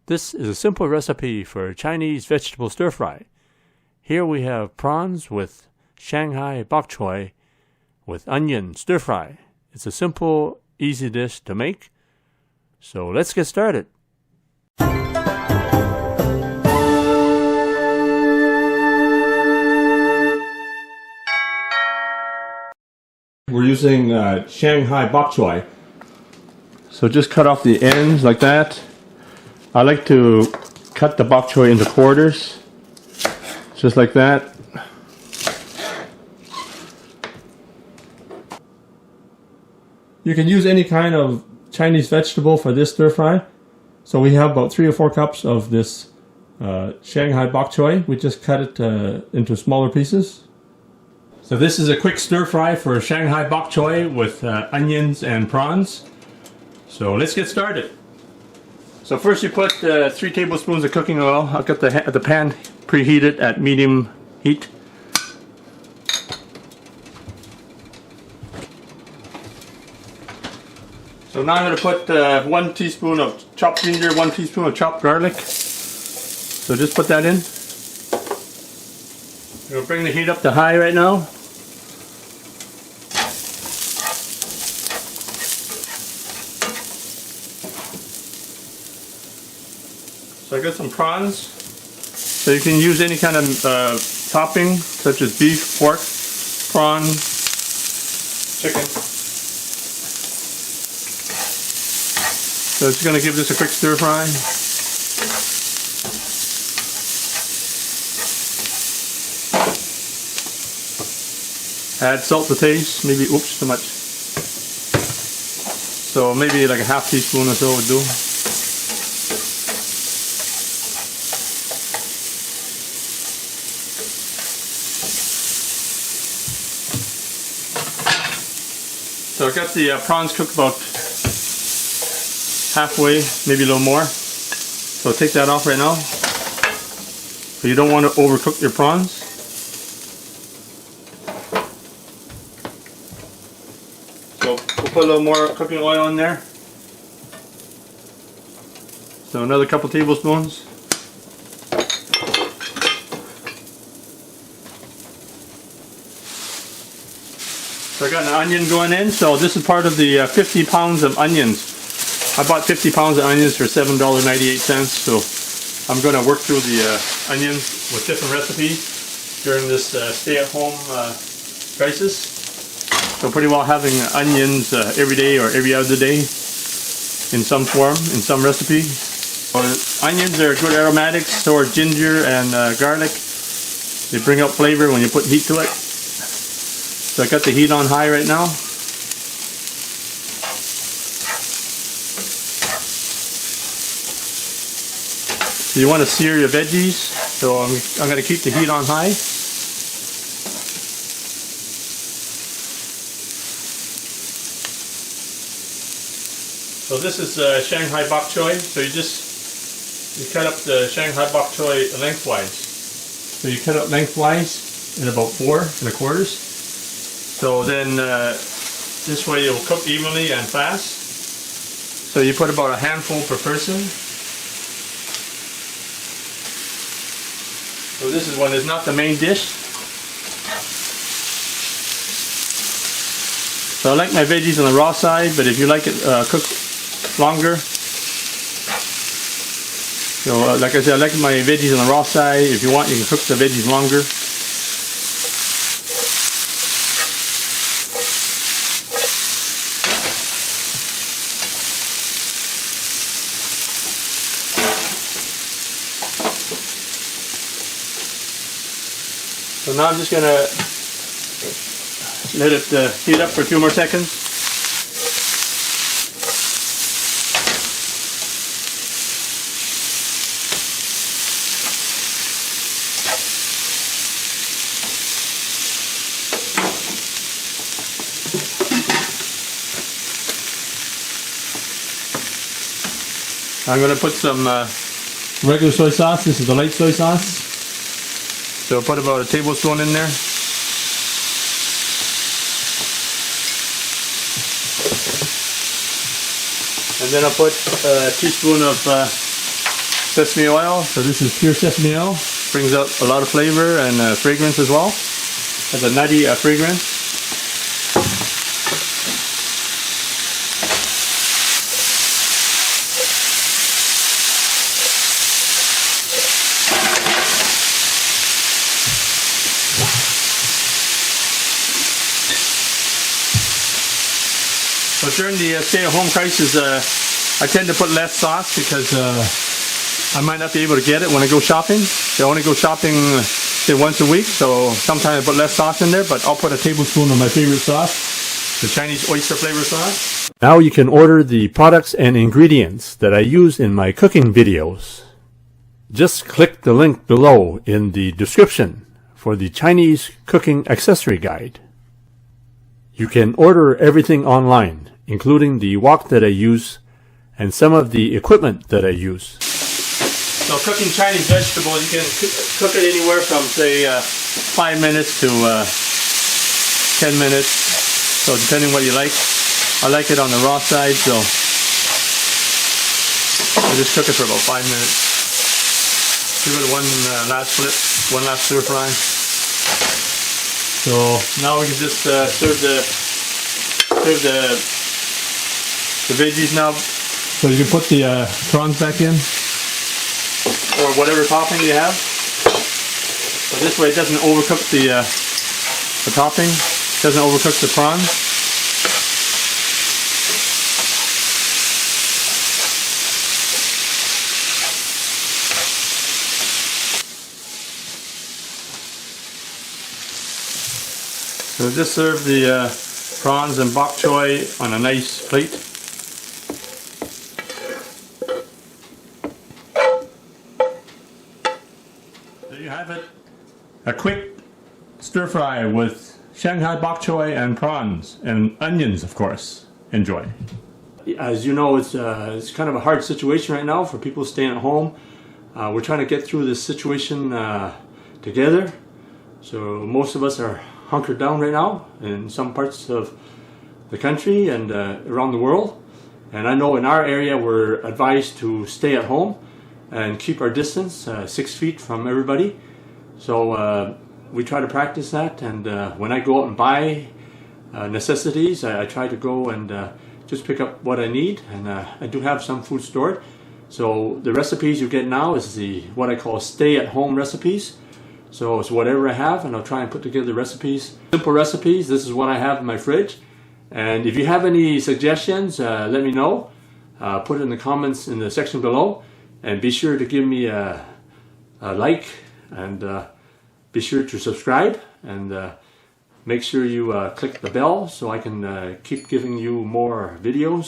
This is a simple recipe for Chinese vegetable stir-fry. Here we have prawns with Shanghai Bok Choy with onion stir-fry. It's a simple, easy dish to make. So let's get started. We're using Shanghai Bok Choy. So just cut off the ends like that. I like to cut the bok choy into quarters, just like that. You can use any kind of Chinese vegetable for this stir fry. So we have about 3 or 4 cups of this Shanghai Bok Choy. We just cut it into smaller pieces. So this is a quick stir fry for Shanghai Bok Choy with onions and prawns. So let's get started. So first you put 3 tablespoons of cooking oil. I've got the pan preheated at medium heat. So now I'm going to put 1 teaspoon of chopped ginger, 1 teaspoon of chopped garlic. So just put that in. I'm going to bring the heat up to high right now. So I got some prawns. So you can use any kind of topping, such as beef, pork, prawn, chicken. So it's going to give this a quick stir fry. Add salt to taste. Maybe, oops, too much. So maybe like a half teaspoon or so would do. So I got the prawns cooked about halfway, maybe a little more. So take that off right now. But you don't want to overcook your prawns. So we'll put a little more cooking oil in there. So another couple tablespoons. So I got an onion going in, so this is part of the 50 pounds of onions. I bought 50 pounds of onions for $7.98, so I'm going to work through the onions with different recipes during this stay-at-home crisis. So pretty well having onions every day or every other day in some form, in some recipe. Onions are good aromatics, so are ginger and garlic. They bring out flavor when you put heat to it. So I got the heat on high right now. So you want to sear your veggies, so I'm going to keep the heat on high. So this is Shanghai Bok Choy. So you cut up the Shanghai Bok Choy lengthwise. So you cut it lengthwise in about 4 3/4. So then this way it will cook evenly and fast. So you put about a handful per person. So this is when it's not the main dish. So I like my veggies on the raw side, but if you like it cooked longer. So like I said, I like my veggies on the raw side. If you want, you can cook the veggies longer. So now I'm just going to let it heat up for a few more seconds. I'm going to put some regular soy sauce. This is the light soy sauce. So put about a tablespoon in there. And then I'll put a teaspoon of sesame oil. So this is pure sesame oil. Brings out a lot of flavor and fragrance as well. Has a nutty fragrance. So during the stay-at-home crisis, I tend to put less sauce because I might not be able to get it when I go shopping. I only go shopping say once a week, so sometimes I put less sauce in there, but I'll put a tablespoon of my favorite sauce, the Chinese Oyster flavor sauce. Now you can order the products and ingredients that I use in my cooking videos. Just click the link below in the description for the Chinese cooking accessory guide. You can order everything online, including the wok that I use and some of the equipment that I use. So cooking Chinese vegetables, you can cook it anywhere from say 5 minutes to 10 minutes, so depending what you like. I like it on the raw side, so I just cook it for about 5 minutes. Give it one last flip, one last stir fry. So now we can just serve the veggies now. So you can put the prawns back in, or whatever topping you have. But this way it doesn't overcook the topping, doesn't overcook the prawns. So just serve the prawns and bok choy on a nice plate. There you have it. A quick stir fry with Shanghai Bok Choy and prawns and onions, of course. Enjoy. As you know, it's kind of a hard situation right now for people staying at home. We're trying to get through this situation together. So most of us are hunkered down right now in some parts of the country and around the world. And I know in our area we're advised to stay at home and keep our distance 6 feet from everybody. So we try to practice that, and when I go out and buy necessities, I try to go and just pick up what I need, and I do have some food stored. So the recipes you get now is what I call stay-at-home recipes. So it's whatever I have, and I'll try and put together recipes. Simple recipes. This is what I have in my fridge. And if you have any suggestions, let me know. Put it in the comments in the section below. And be sure to give me a like, and be sure to subscribe, and make sure you click the bell so I can keep giving you more videos.